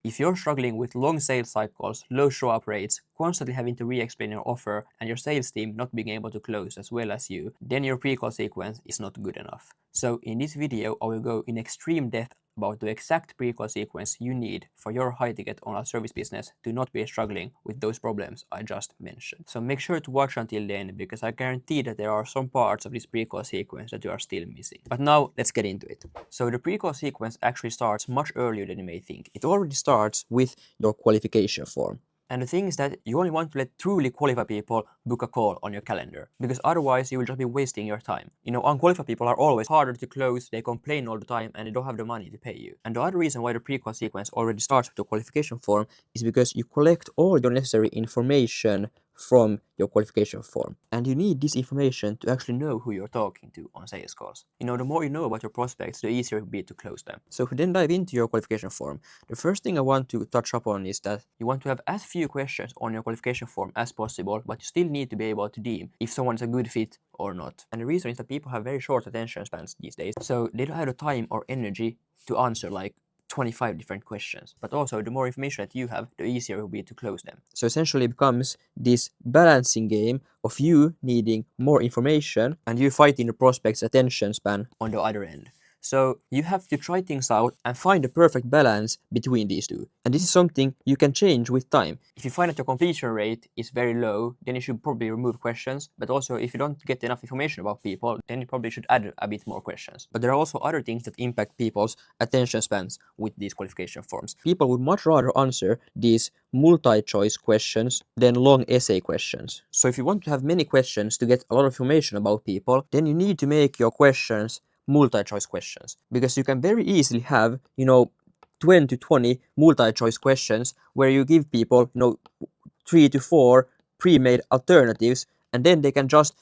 If you're struggling with long sales cycles, low show-up rates, constantly having to re-explain your offer, and your sales team not being able to close as well as you, then your pre-call sequence is not good enough. So in this video, I will go in extreme depth about the exact pre-call sequence you need for your high-ticket online service business to not be struggling with those problems I just mentioned. So make sure to watch until the end, because I guarantee that there are some parts of this pre-call sequence that you are still missing. But now let's get into it. So the pre-call sequence actually starts much earlier than you may think. It already starts with your qualification form. And the thing is that you only want to let truly qualified people book a call on your calendar, because otherwise you will just be wasting your time. You know, unqualified people are always harder to close, they complain all the time, and they don't have the money to pay you. And the other reason why the pre-call sequence already starts with the qualification form is because you collect all your necessary information from your qualification form. And you need this information to actually know who you're talking to on sales calls. You know, the more you know about your prospects, the easier it will be to close them. So if we then dive into your qualification form, the first thing I want to touch upon is that you want to have as few questions on your qualification form as possible, but you still need to be able to deem if someone is a good fit or not. And the reason is that people have very short attention spans these days, so they don't have the time or energy to answer like 25 different questions. But also, the more information that you have, the easier it will be to close them. So essentially it becomes this balancing game of you needing more information and you fighting the prospect's attention span on the other end. So you have to try things out and find the perfect balance between these two. And this is something you can change with time. If you find that your completion rate is very low, then you should probably remove questions. But also, if you don't get enough information about people, then you probably should add a bit more questions. But there are also other things that impact people's attention spans with these qualification forms. People would much rather answer these multi-choice questions than long essay questions. So if you want to have many questions to get a lot of information about people, then you need to make your questions multi-choice questions, because you can very easily have, 20 to 20 multi-choice questions where you give people, 3 to 4 pre-made alternatives, and then they can just,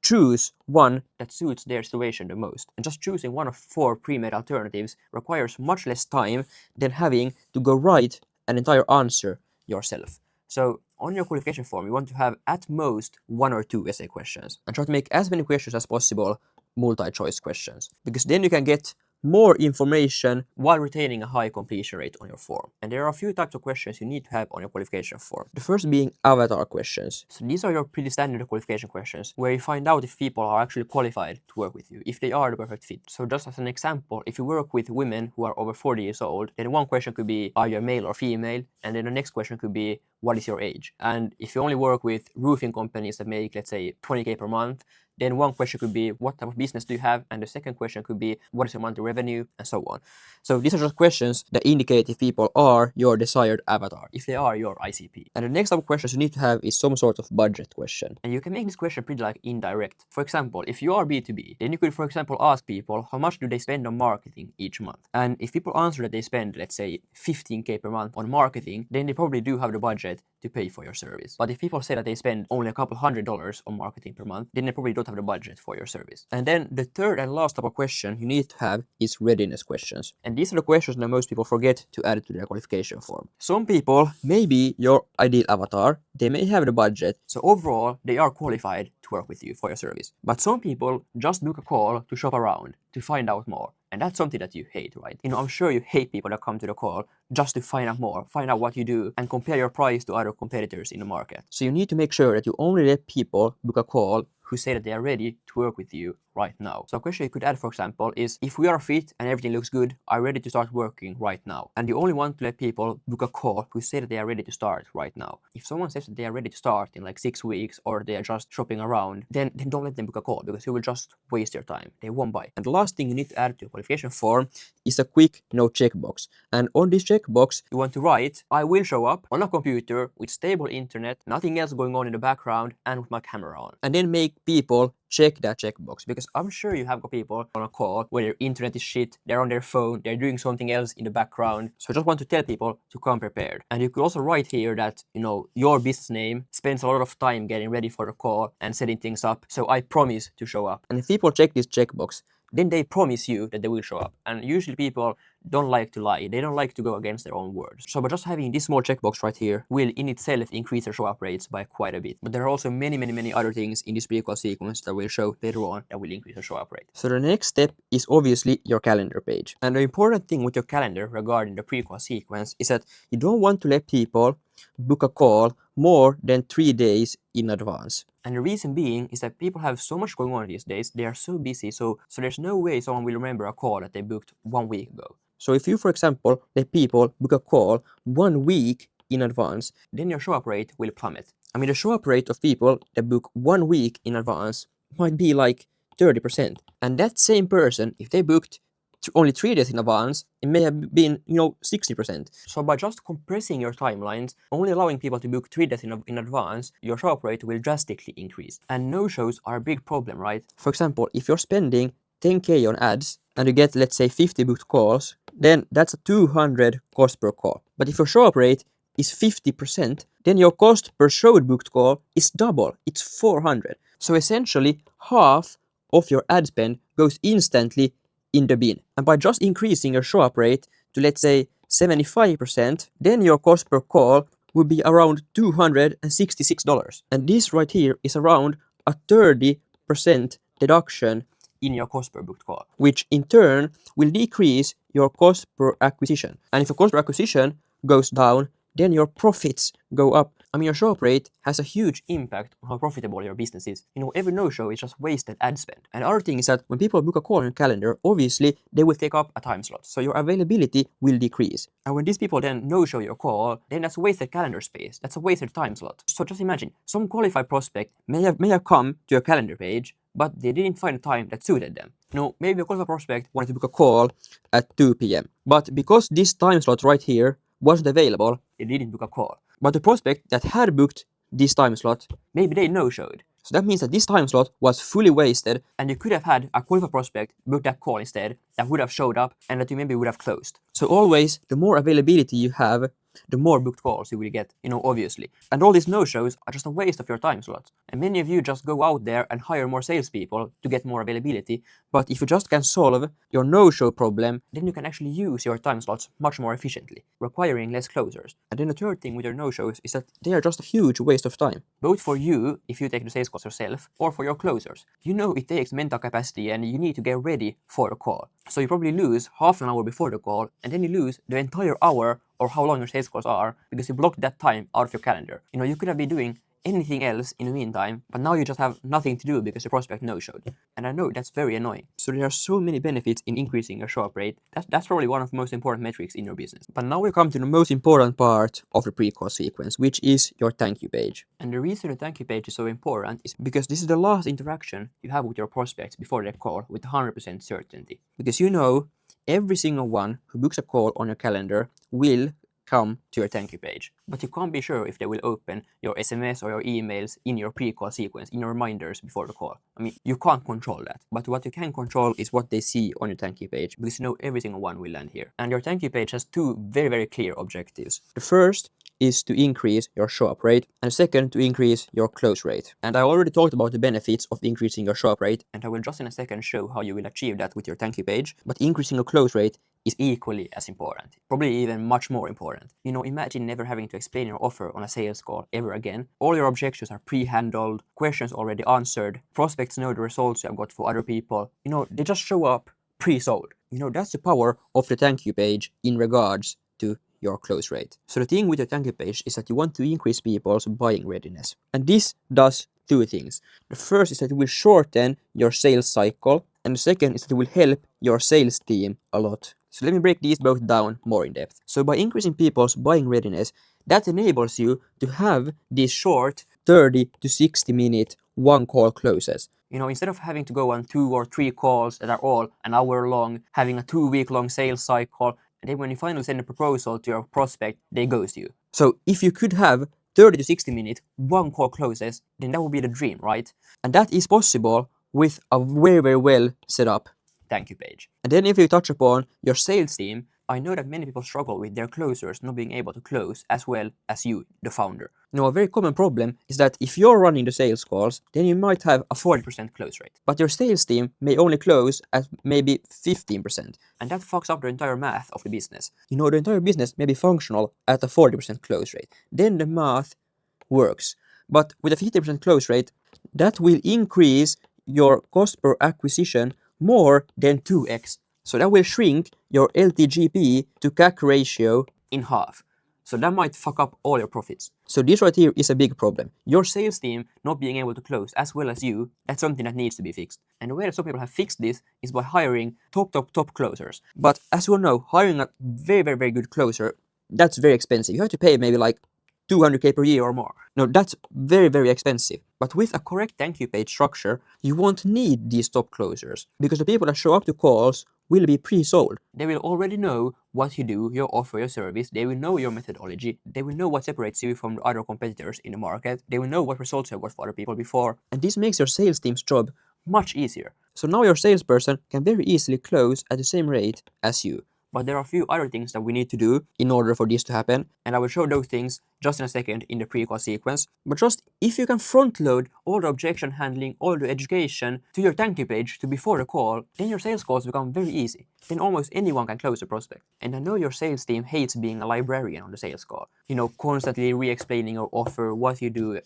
choose one that suits their situation the most. And just choosing one of 4 pre-made alternatives requires much less time than having to go write an entire answer yourself. So on your qualification form, you want to have at most 1 or 2 essay questions, and try to make as many questions as possible multi-choice questions, because then you can get more information while retaining a high completion rate on your form. And there are a few types of questions you need to have on your qualification form. The first being avatar questions. So these are your pretty standard qualification questions where you find out if people are actually qualified to work with you, if they are the perfect fit. So just as an example, if you work with women who are over 40 years old, then one question could be, are you a male or female? And then the next question could be, what is your age? And if you only work with roofing companies that make, let's say, 20K per month, then one question could be, what type of business do you have? And the second question could be, what is your monthly revenue? And so on. So these are just questions that indicate if people are your desired avatar, if they are your ICP. And the next type of questions you need to have is some sort of budget question. And you can make this question pretty like indirect. For example, if you are B2B, then you could, for example, ask people how much do they spend on marketing each month? And if people answer that they spend, let's say, 15K per month on marketing, then they probably do have the budget to pay for your service. But if people say that they spend only a couple $100 on marketing per month, then they probably don't have the budget for your service. And then the third and last type of question you need to have is readiness questions. And these are the questions that most people forget to add to their qualification form. Some people may be your ideal avatar, they may have the budget, so overall they are qualified to work with you for your service. But some people just book a call to shop around, to find out more. And that's something that you hate, right? I'm sure you hate people that come to the call just to find out more, find out what you do, and compare your price to other competitors in the market. So you need to make sure that you only let people book a call who say that they are ready to work with you right now. So a question you could add, for example, is, if we are fit and everything looks good, are you ready to start working right now? And you only want to let people book a call who say that they are ready to start right now. If someone says that they are ready to start in like 6 weeks, or they are just shopping around, then don't let them book a call, because you will just waste your time. They won't buy. And the last thing you need to add to your qualification form is a quick checkbox. And on this checkbox, you want to write, I will show up on a computer with stable internet, nothing else going on in the background, and with my camera on. And then make people check that checkbox, because I'm sure you have got people on a call where their internet is shit, they're on their phone, they're doing something else in the background. So I just want to tell people to come prepared. And you could also write here that, your business name spends a lot of time getting ready for the call and setting things up, so I promise to show up. And if people check this checkbox, then they promise you that they will show up. And usually people don't like to lie. They don't like to go against their own words. So by just having this small checkbox right here will in itself increase their show up rates by quite a bit. But there are also many other things in this pre-call sequence that we'll show later on that will increase your show up rate. So the next step is obviously your calendar page. And the important thing with your calendar regarding the pre-call sequence is that you don't want to let people book a call more than 3 days in advance. And the reason being is that people have so much going on these days, they are so busy, so there's no way someone will remember a call that they booked 1 week ago. So if you, for example, let people book a call 1 week in advance, then your show up rate will plummet. I mean, the show up rate of people that book 1 week in advance might be like 30%. And that same person, if they booked only 3 days in advance, it may have been, 60%. So by just compressing your timelines, only allowing people to book 3 days in advance, your show up rate will drastically increase. And no-shows are a big problem, right? For example, if you're spending 10K on ads and you get, let's say, 50 booked calls, then that's a 200 cost per call. But if your show up rate is 50%, then your cost per showed booked call is double. It's 400. So essentially, half of your ad spend goes instantly in the bin. And by just increasing your show up rate to, let's say, 75%, then your cost per call would be around $266. And this right here is around a 30% deduction in your cost per booked call, which in turn will decrease your cost per acquisition. And if your cost per acquisition goes down, then your profits go up. I mean, your show up rate has a huge impact on how profitable your business is. Every no-show is just wasted ad spend. And the other thing is that when people book a call on your calendar, obviously they will take up a time slot. So your availability will decrease. And when these people then no-show your call, then that's wasted calendar space. That's a wasted time slot. So just imagine, some qualified prospect may have come to your calendar page, but they didn't find a time that suited them. Maybe a qualified prospect wanted to book a call at 2 p.m. But because this time slot right here wasn't available, they didn't book a call. But the prospect that had booked this time slot, maybe they no-showed. So that means that this time slot was fully wasted, and you could have had a qualified prospect book that call instead that would have showed up and that you maybe would have closed. So always, the more availability you have, the more booked calls you will get, obviously. And all these no-shows are just a waste of your time slot. And many of you just go out there and hire more salespeople to get more availability. But if you just can solve your no-show problem, then you can actually use your time slots much more efficiently, requiring less closers. And then the third thing with your no-shows is that they are just a huge waste of time. Both for you, if you take the sales calls yourself, or for your closers. It takes mental capacity and you need to get ready for a call. So you probably lose half an hour before the call, and then you lose the entire hour or how long your sales calls are because you blocked that time out of your calendar. You could have been doing anything else in the meantime, but now you just have nothing to do because your prospect no-showed. And I know that's very annoying. So there are so many benefits in increasing your show-up rate. That's probably one of the most important metrics in your business. But now we come to the most important part of the pre-call sequence, which is your thank you page. And the reason the thank you page is so important is because this is the last interaction you have with your prospects before their call with 100% certainty. Because every single one who books a call on your calendar will come to your thank you page. But you can't be sure if they will open your SMS or your emails in your pre-call sequence, in your reminders before the call. I mean, you can't control that. But what you can control is what they see on your thank you page, because every single one will land here. And your thank you page has two very clear objectives. The first is to increase your show-up rate, and second, to increase your close rate. And I already talked about the benefits of increasing your show-up rate, and I will just in a second show how you will achieve that with your thank you page. But increasing your close rate is equally as important, probably even much more important. Imagine never having to explain your offer on a sales call ever again. All your objections are pre-handled, questions already answered, prospects know the results you have got for other people. They just show up pre-sold. That's the power of the thank you page in regards to your close rate. So the thing with your thank you page is that you want to increase people's buying readiness. And this does two things. The first is that it will shorten your sales cycle, and the second is that it will help your sales team a lot. So let me break these both down more in depth. So by increasing people's buying readiness, that enables you to have these short 30 to 60 minute one call closes. Instead of having to go on 2 or 3 calls that are all an hour long, having a 2-week long sales cycle, and then when you finally send a proposal to your prospect, they ghost you. So if you could have 30 to 60 minute one call closes, then that would be the dream, right? And that is possible with a very well set up thank you page. And then if you touch upon your sales team, I know that many people struggle with their closers not being able to close as well as you, the founder. A very common problem is that if you're running the sales calls, then you might have a 40% close rate. But your sales team may only close at maybe 15%. And that fucks up the entire math of the business. The entire business may be functional at a 40% close rate. Then the math works. But with a 50% close rate, that will increase your cost per acquisition more than 2x. So that will shrink your LTGP to CAC ratio in half. So that might fuck up all your profits. So this right here is a big problem. Your sales team not being able to close as well as you, that's something that needs to be fixed. And the way that some people have fixed this is by hiring top closers. But as you all know, hiring a very good closer, that's very expensive. You have to pay maybe like 200k per year or more. No, that's very expensive. But with a correct thank you page structure, you won't need these top closers because the people that show up to calls will be pre-sold. They will already know what you do, your offer, your service. They will know your methodology. They will know what separates you from the other competitors in the market. They will know what results you have got for other people before. And this makes your sales team's job much easier. So now your salesperson can very easily close at the same rate as you. But there are a few other things that we need to do in order for this to happen, and I will show those things just in a second in the pre-call sequence. But just if you can front load all the objection handling, all the education to your thank you page to before the call, then your sales calls become very easy. Then almost anyone can close a prospect. And I know your sales team hates being a librarian on the sales call. Constantly re-explaining your offer, what you do.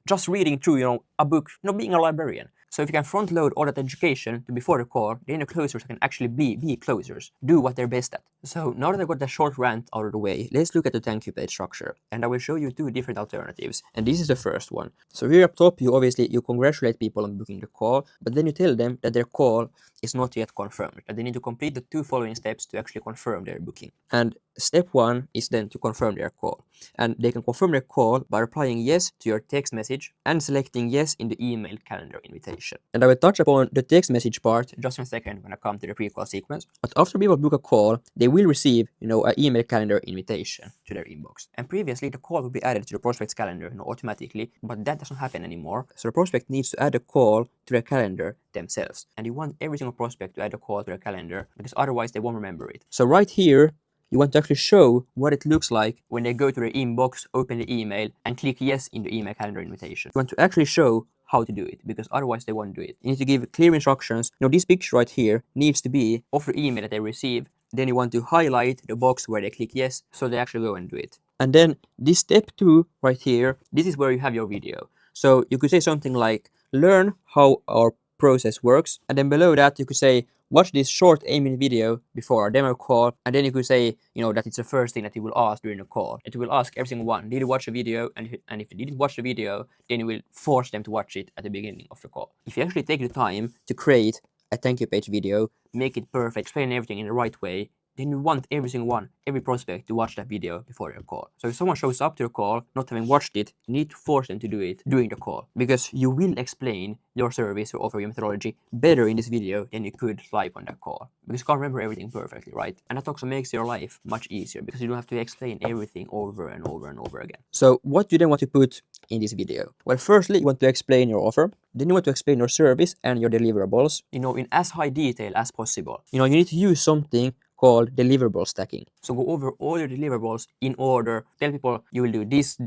Just reading through, a book, being a librarian. So if you can front load all that education to before the call, then the closers can actually be closers, do what they're best at. So now that I got that short rant out of the way, let's look at the thank you page structure. And I will show you two different alternatives. And this is the first one. So here up top, you congratulate people on booking the call, but then you tell them that their call is not yet confirmed, that they need to complete the two following steps to actually confirm their booking. And step one is then to confirm their call. And they can confirm their call by replying yes to your text message and selecting yes in the email calendar invitation. And I will touch upon the text message part just in a second when I come to the pre-call sequence. But after people book a call, they will receive, an email calendar invitation to their inbox. And previously, the call would be added to the prospect's calendar, automatically, but that doesn't happen anymore. So the prospect needs to add a call to their calendar themselves. And you want every single prospect to add a call to their calendar because otherwise they won't remember it. So right here, you want to actually show what it looks like when they go to their inbox, open the email, and click yes in the email calendar invitation. You want to actually show how to do it because otherwise they won't do it. You need to give clear instructions. This picture right here needs to be of the email that they receive. Then you want to highlight the box where they click yes so they actually go and do it. And then this step 2 right here, this is where you have your video. So you could say something like, learn how our process works. And then below that, you could say, watch this short aiming video before our demo call. And then you could say, that it's the first thing that you will ask during the call. And you will ask every single one, did you watch the video? And if you didn't watch the video, then you will force them to watch it at the beginning of the call. If you actually take the time to create a thank you page video, make it perfect, explain everything in the right way, then you want every single one, every prospect to watch that video before their call. So if someone shows up to your call, not having watched it, you need to force them to do it during the call because you will explain your service or offer your methodology better in this video than you could live on that call because you can't remember everything perfectly, right? And that also makes your life much easier because you don't have to explain everything over and over again. So what do you then want to put in this video? Well, firstly, you want to explain your offer. Then you want to explain your service and your deliverables, in as high detail as possible. You need to use something called deliverable stacking. So go over all your deliverables in order, tell people you will do this,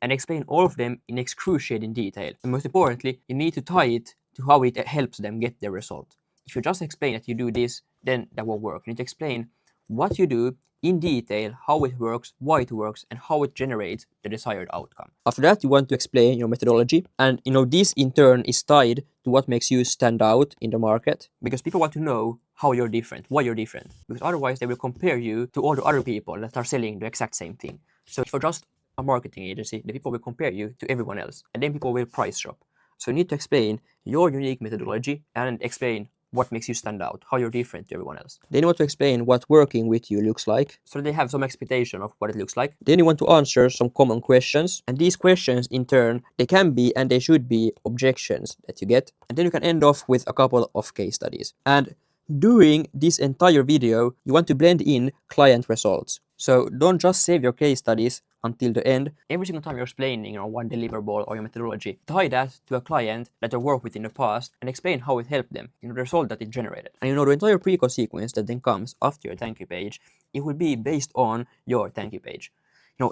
and explain all of them in excruciating detail. And most importantly, you need to tie it to how it helps them get their result. If you just explain that you do this, then that won't work. You need to explain what you do in detail, how it works, why it works, and how it generates the desired outcome. After that, you want to explain your methodology. And this in turn is tied to what makes you stand out in the market because people want to know how you're different, why you're different. Because otherwise they will compare you to all the other people that are selling the exact same thing. So if you're just a marketing agency, the people will compare you to everyone else. And then people will price shop. So you need to explain your unique methodology and explain what makes you stand out, how you're different to everyone else. Then you want to explain what working with you looks like, so they have some expectation of what it looks like. Then you want to answer some common questions, and these questions in turn, they can be and they should be objections that you get. And then you can end off with a couple of case studies. And during this entire video, you want to blend in client results. So don't just save your case studies until the end. Every single time you're explaining one deliverable or your methodology, tie that to a client that you worked with in the past and explain how it helped them in the result that it generated. And the entire pre-call sequence that then comes after your thank you page, it will be based on your thank you page.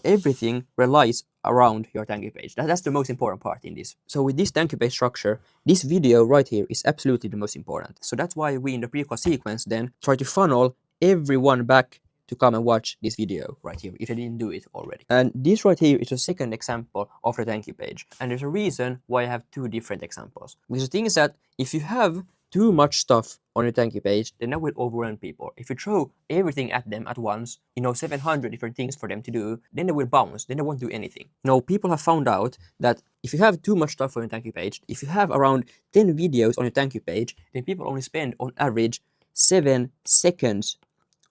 Everything relies around your thank you page. That's the most important part in this. So with this thank you page structure, this video right here is absolutely the most important. So that's why we in the pre-call sequence then try to funnel everyone back to come and watch this video right here if they didn't do it already. And this right here is a second example of the thank you page. And there's a reason why I have two different examples. Because the thing is that if you have too much stuff on your thank you page, then that will overwhelm people. If you throw everything at them at once, 700 different things for them to do, then they will bounce, then they won't do anything. People have found out that if you have too much stuff on your thank you page, if you have around 10 videos on your thank you page, then people only spend on average 7 seconds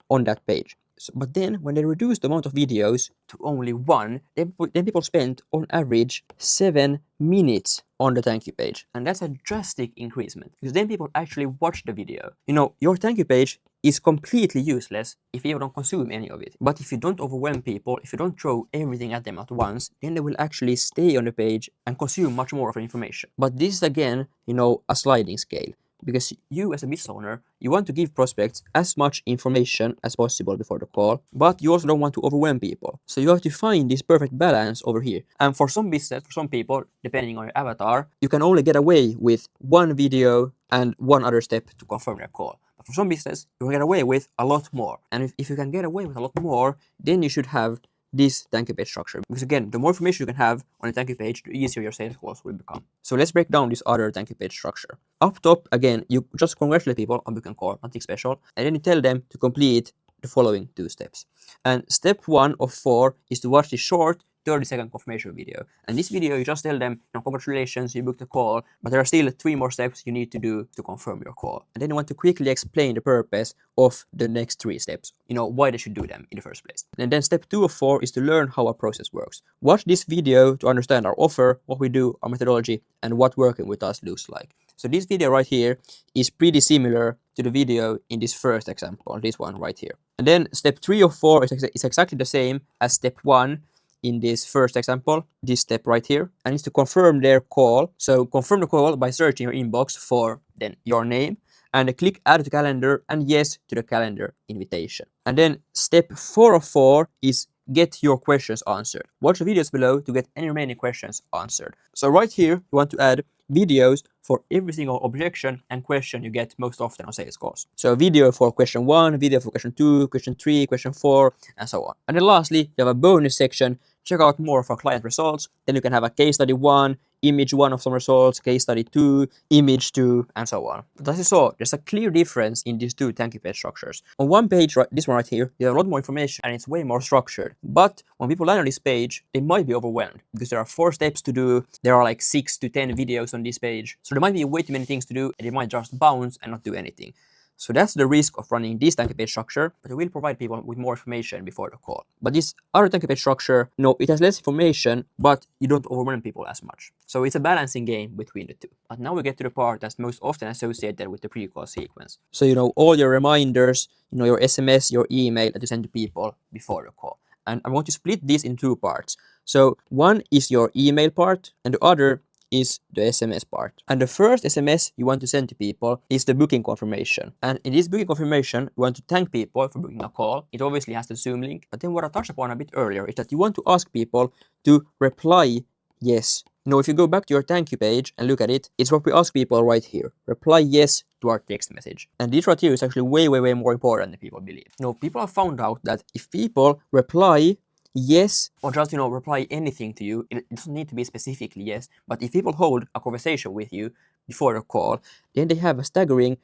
on that page. But then when they reduce the amount of videos to only one, then people spend on average 7 minutes on the thank you page. And that's a drastic increasement because then people actually watch the video. Your thank you page is completely useless if you don't consume any of it. But if you don't overwhelm people, if you don't throw everything at them at once, then they will actually stay on the page and consume much more of the information. But this is again, a sliding scale. Because you as a business owner, you want to give prospects as much information as possible before the call, but you also don't want to overwhelm people. So you have to find this perfect balance over here. And for some business, for some people, depending on your avatar, you can only get away with one video and one other step to confirm their call. But for some business, you can get away with a lot more. And if you can get away with a lot more, then you should have this thank you page structure. Because again, the more information you can have on a thank you page, the easier your sales calls will become. So let's break down this other thank you page structure. Up top, again, you just congratulate people on booking a call, nothing special, and then you tell them to complete the following 2 steps. And step 1 of 4 is to watch this short 30-second confirmation video. And this video, you just tell them, congratulations, you booked a call, but there are still 3 more steps you need to do to confirm your call. And then you want to quickly explain the purpose of the next 3 steps, why they should do them in the first place. And then step 2 of 4 is to learn how our process works. Watch this video to understand our offer, what we do, our methodology, and what working with us looks like. So this video right here is pretty similar to the video in this first example, this one right here. And then step 3 of 4 is exactly the same as step 1 in this first example, this step right here, and it's to confirm their call. So confirm the call by searching your inbox for then your name and click add to calendar and yes to the calendar invitation. And then step 4 of 4 is get your questions answered. Watch the videos below to get any remaining questions answered. So right here, you want to add videos for every single objection and question you get most often on sales calls. So a video for question 1, video for question 2, question 3, question 4, and so on. And then lastly, you have a bonus section. Check out more of our client results. Then you can have a case study 1, image 1 of some results, case study 2, image 2, and so on. But as you saw, there's a clear difference in these 2 thank you page structures. On one page, this one right here, you have a lot more information and it's way more structured. But when people land on this page, they might be overwhelmed because there are 4 steps to do. There are like 6 to 10 videos on this page. So there might be way too many things to do and they might just bounce and not do anything. So that's the risk of running this thank you page structure, but it will provide people with more information before the call. But this other thank you page structure, it has less information, but you don't overwhelm people as much. So it's a balancing game between the 2. But now we get to the part that's most often associated with the pre-call sequence. So, all your reminders, your SMS, your email that you send to people before the call. And I want to split this in 2 parts. So one is your email part and the other is the SMS part. And the first SMS you want to send to people is the booking confirmation. And in this booking confirmation, you want to thank people for booking a call. It obviously has the Zoom link. But then what I touched upon a bit earlier is that you want to ask people to reply yes. If you go back to your thank you page and look at it, it's what we ask people right here. Reply yes to our text message. And this right here is actually way, way, way more important than people believe. People have found out that if people reply yes, or just, reply anything to you, it doesn't need to be specifically yes, but if people hold a conversation with you before the call, then they have a staggering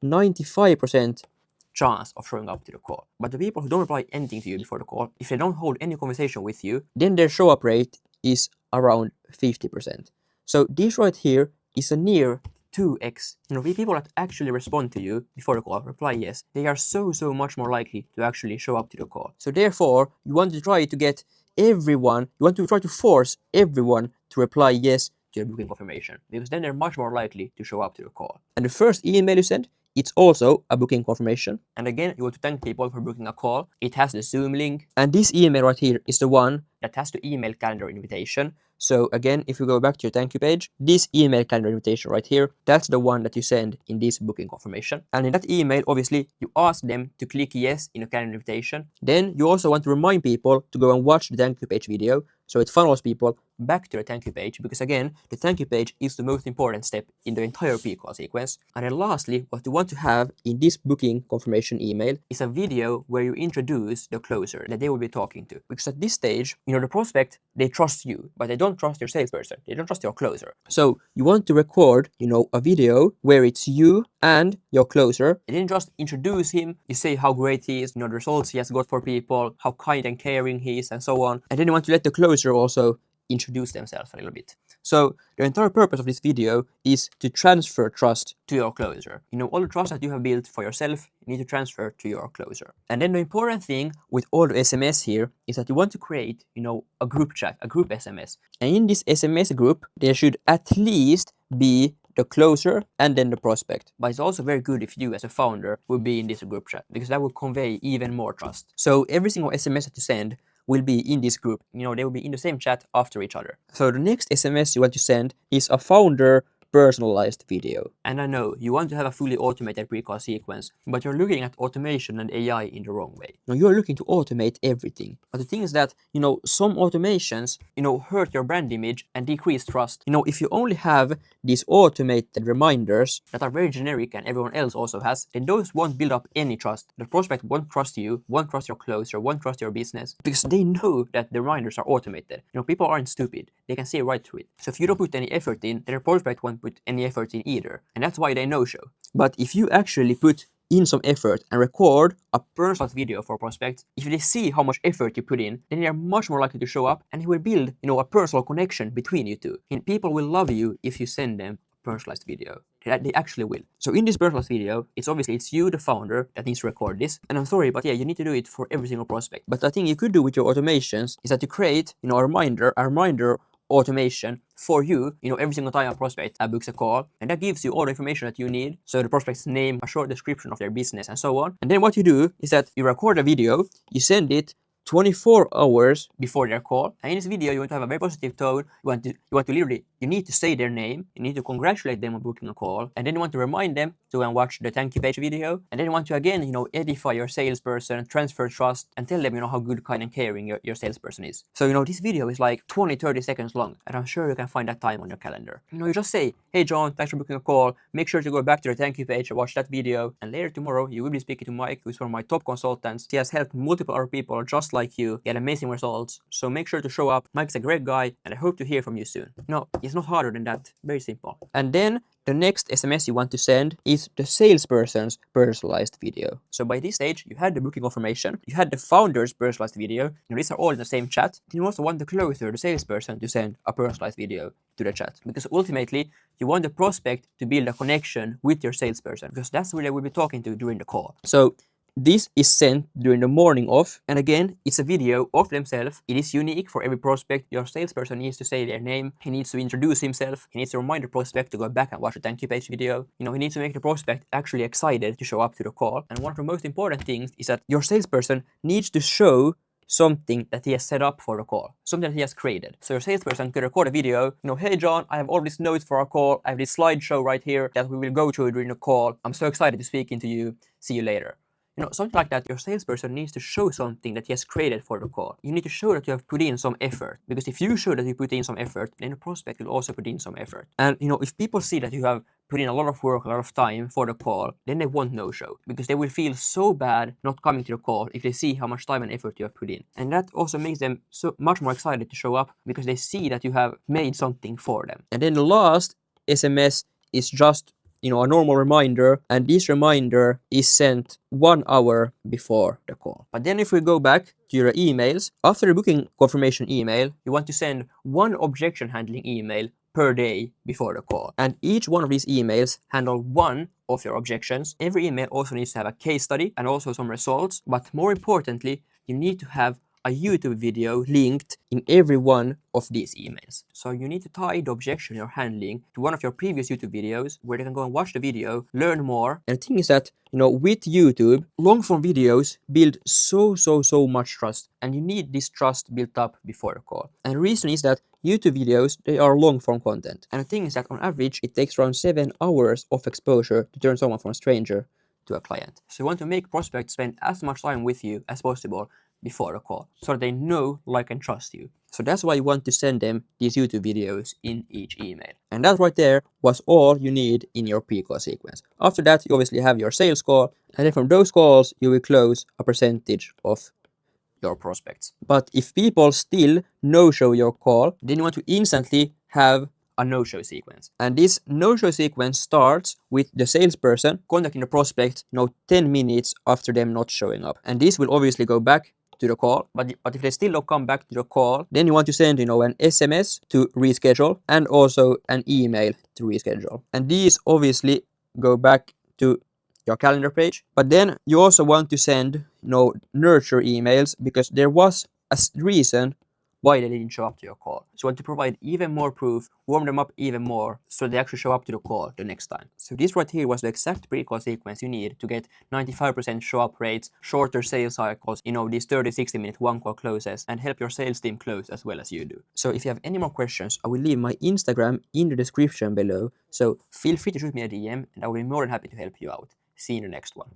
95% chance of showing up to the call. But the people who don't reply anything to you before the call, if they don't hold any conversation with you, then their show up rate is around 50%. So this right here is a near 2x. People that actually respond to you before the call, reply yes, they are so much more likely to actually show up to the call. So therefore, you want to try to get everyone, you want to try to force everyone to reply yes to your booking confirmation, because then they're much more likely to show up to the call. And the first email you send, it's also a booking confirmation. And again, you want to thank people for booking a call. It has the Zoom link. And this email right here is the one that has the email calendar invitation. So again, if you go back to your thank you page, this email calendar invitation right here, that's the one that you send in this booking confirmation. And in that email, obviously, you ask them to click yes in a calendar invitation. Then you also want to remind people to go and watch the thank you page video, so it funnels people back to the thank you page, because again, the thank you page is the most important step in the entire pre-call sequence. And then lastly, what you want to have in this booking confirmation email is a video where you introduce the closer that they will be talking to. Because at this stage, the prospect, they trust you, but they don't trust your salesperson. They don't trust your closer. So you want to record, a video where it's you and your closer. And then just introduce him. You say how great he is, the results he has got for people, how kind and caring he is, and so on. And then you want to let the closer also introduce themselves a little bit. So the entire purpose of this video is to transfer trust to your closer. All the trust that you have built for yourself, you need to transfer to your closer. And then the important thing with all the SMS here is that you want to create, a group chat, a group SMS. And in this SMS group, there should at least be the closer and then the prospect. But it's also very good if you as a founder will be in this group chat, because that will convey even more trust. So every single SMS that you send will be in this group. They will be in the same chat after each other. So the next SMS you want to send is a founder personalized video. And I know you want to have a fully automated pre-call sequence, but you're looking at automation and AI in the wrong way. Now you're looking to automate everything. But the thing is that, some automations, hurt your brand image and decrease trust. If you only have these automated reminders that are very generic and everyone else also has, then those won't build up any trust. The prospect won't trust you, won't trust your closer, won't trust your business, because they know that the reminders are automated. People aren't stupid. They can see right through it. So if you don't put any effort in, then the prospect won't put any effort in either. And that's why they no-show. But if you actually put in some effort and record a personalized video for prospects, if they see how much effort you put in, then they are much more likely to show up, and it will build, a personal connection between you two. And people will love you if you send them a personalized video. They actually will. So in this personalized video, it's you, the founder, that needs to record this. And I'm sorry, but yeah, you need to do it for every single prospect. But the thing you could do with your automations is that you create, a reminder automation for you, every single time a prospect books a call, and that gives you all the information that you need. So the prospect's name, a short description of their business, and so on. And then what you do is that you record a video, you send it 24 hours before their call. And in this video, you want to have a very positive tone. You need to say their name. You need to congratulate them on booking a call. And then you want to remind them to go and watch the thank you page video. And then you want to again, edify your salesperson, transfer trust, and tell them, how good, kind, and caring your salesperson is. So, this video is like 20-30 seconds long. And I'm sure you can find that time on your calendar. You just say, hey John, thanks for booking a call. Make sure to go back to the thank you page and watch that video. And later tomorrow, you will be speaking to Mike, who's one of my top consultants. He has helped multiple other people just like you get amazing results. So make sure to show up. Mike's a great guy, and I hope to hear from you soon. No, it's not harder than that. Very simple. And then the next SMS you want to send is the salesperson's personalized video. So by this stage, you had the booking confirmation, you had the founder's personalized video. These are all in the same chat. You also want the closer, the salesperson, to send a personalized video to the chat, because ultimately you want the prospect to build a connection with your salesperson, because that's who they will be talking to during the call. So this is sent during the morning of, and again, it's a video of themselves. It is unique for every prospect. Your salesperson needs to say their name. He needs to introduce himself. He needs to remind the prospect to go back and watch the thank you page video. He needs to make the prospect actually excited to show up to the call. And one of the most important things is that your salesperson needs to show something that he has set up for the call, something that he has created. So your salesperson could record a video, hey John, I have all these notes for our call. I have this slideshow right here that we will go through during the call. I'm so excited to speaking to you. See you later. Something like that. Your salesperson needs to show something that he has created for the call. You need to show that you have put in some effort, because if you show that you put in some effort, then the prospect will also put in some effort. And if people see that you have put in a lot of work, a lot of time for the call, then they won't no-show, because they will feel so bad not coming to the call if they see how much time and effort you have put in. And that also makes them so much more excited to show up, because they see that you have made something for them. And then the last SMS is just a normal reminder, and this reminder is sent 1 hour before the call. But then if we go back to your emails, after the booking confirmation email, you want to send one objection handling email per day before the call. And each one of these emails handle one of your objections. Every email also needs to have a case study and also some results. But more importantly, you need to have a YouTube video linked in every one of these emails. So you need to tie the objection you're handling to one of your previous YouTube videos where they can go and watch the video, learn more. And the thing is that, with YouTube, long form videos build so much trust, and you need this trust built up before a call. And the reason is that YouTube videos, they are long form content. And the thing is that on average, it takes around 7 hours of exposure to turn someone from a stranger to a client. So you want to make prospects spend as much time with you as possible before a call, so that they know, like, and trust you. So that's why you want to send them these YouTube videos in each email. And that right there was all you need in your pre-call sequence. After that, you obviously have your sales call, and then from those calls, you will close a percentage of your prospects. But if people still no-show your call, then you want to instantly have a no-show sequence. And this no-show sequence starts with the salesperson contacting the prospect 10 minutes after them not showing up. And this will obviously go back to the call, but if they still don't come back to the call, then you want to send an SMS to reschedule and also an email to reschedule. And these obviously go back to your calendar page. But then you also want to send nurture emails, because there was a reason why they didn't show up to your call. So you want to provide even more proof, warm them up even more, so they actually show up to the call the next time. So this right here was the exact pre-call sequence you need to get 95% show-up rates, shorter sales cycles, these 30-60 minute one-call closes, and help your sales team close as well as you do. So if you have any more questions, I will leave my Instagram in the description below, so feel free to shoot me a DM, and I will be more than happy to help you out. See you in the next one.